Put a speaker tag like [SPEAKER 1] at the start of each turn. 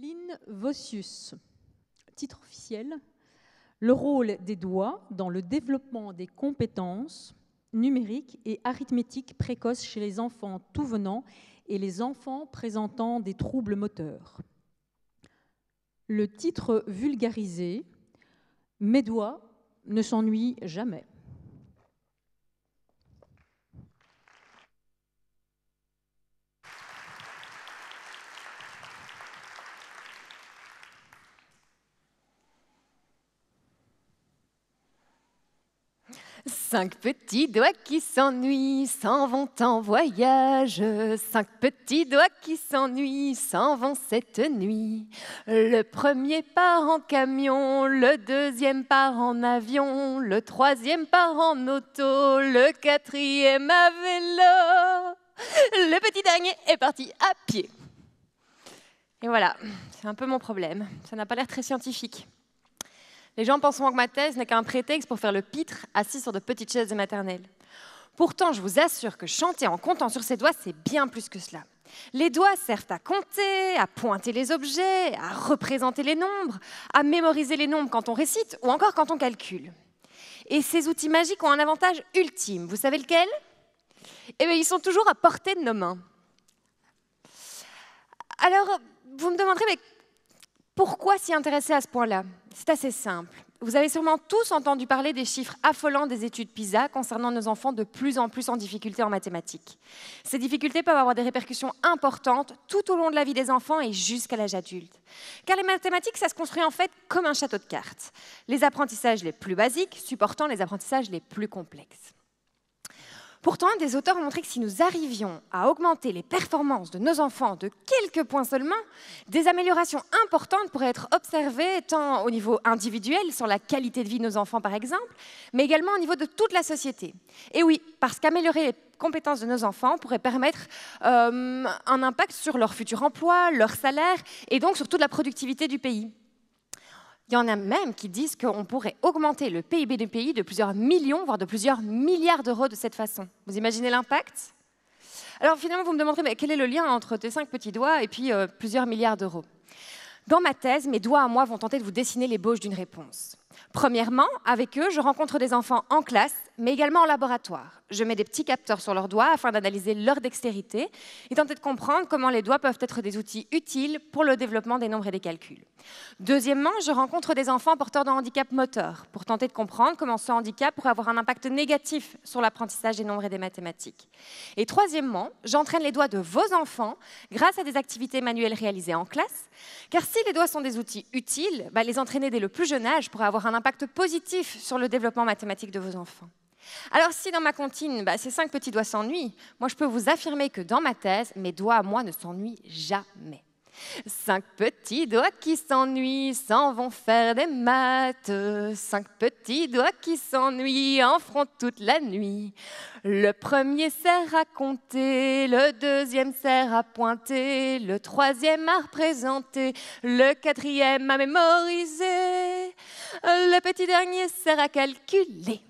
[SPEAKER 1] Lynn Vossius, titre officiel, le rôle des doigts dans le développement des compétences numériques et arithmétiques précoces chez les enfants tout venant et les enfants présentant des troubles moteurs. Le titre vulgarisé, mes doigts ne s'ennuient jamais.
[SPEAKER 2] Cinq petits doigts qui s'ennuient s'en vont en voyage. Cinq petits doigts qui s'ennuient s'en vont cette nuit. Le premier part en camion, le deuxième part en avion, le troisième part en auto, le quatrième à vélo. Le petit dernier est parti à pied. Et voilà, c'est un peu mon problème. Ça n'a pas l'air très scientifique. Les gens pensent souvent que ma thèse n'est qu'un prétexte pour faire le pitre assis sur de petites chaises de maternelle. Pourtant, je vous assure que chanter en comptant sur ses doigts, c'est bien plus que cela. Les doigts servent à compter, à pointer les objets, à représenter les nombres, à mémoriser les nombres quand on récite ou encore quand on calcule. Et ces outils magiques ont un avantage ultime. Vous savez lequel ? Eh bien, ils sont toujours à portée de nos mains. Alors, vous me demanderez, mais pourquoi s'y intéresser à ce point-là ? C'est assez simple. Vous avez sûrement tous entendu parler des chiffres affolants des études PISA concernant nos enfants de plus en plus en difficulté en mathématiques. Ces difficultés peuvent avoir des répercussions importantes tout au long de la vie des enfants et jusqu'à l'âge adulte. Car les mathématiques, ça se construit en fait comme un château de cartes. Les apprentissages les plus basiques supportant les apprentissages les plus complexes. Pourtant, des auteurs ont montré que si nous arrivions à augmenter les performances de nos enfants de quelques points seulement, des améliorations importantes pourraient être observées tant au niveau individuel, sur la qualité de vie de nos enfants par exemple, mais également au niveau de toute la société. Et oui, parce qu'améliorer les compétences de nos enfants pourrait permettre un impact sur leur futur emploi, leur salaire et donc sur toute la productivité du pays. Il y en a même qui disent qu'on pourrait augmenter le PIB du pays de plusieurs millions, voire de plusieurs milliards d'euros de cette façon. Vous imaginez l'impact ? Alors finalement, vous me demanderez, mais quel est le lien entre tes 5 petits doigts et puis plusieurs milliards d'euros ? Dans ma thèse, mes doigts à moi vont tenter de vous dessiner l'ébauche d'une réponse. Premièrement, avec eux, je rencontre des enfants en classe, mais également en laboratoire. Je mets des petits capteurs sur leurs doigts afin d'analyser leur dextérité et tenter de comprendre comment les doigts peuvent être des outils utiles pour le développement des nombres et des calculs. Deuxièmement, je rencontre des enfants porteurs de handicap moteur pour tenter de comprendre comment ce handicap pourrait avoir un impact négatif sur l'apprentissage des nombres et des mathématiques. Et troisièmement, j'entraîne les doigts de vos enfants grâce à des activités manuelles réalisées en classe, car si les doigts sont des outils utiles, les entraîner dès le plus jeune âge pourrait avoir un impact positif sur le développement mathématique de vos enfants. Alors si dans ma comptine, ces 5 petits doigts s'ennuient, moi je peux vous affirmer que dans ma thèse, mes doigts à moi ne s'ennuient jamais. 5 petits doigts qui s'ennuient s'en vont faire des maths. 5 petits doigts qui s'ennuient en feront toute la nuit. Le premier sert à compter, le deuxième sert à pointer, le troisième à représenter, le quatrième à mémoriser, le petit dernier sert à calculer.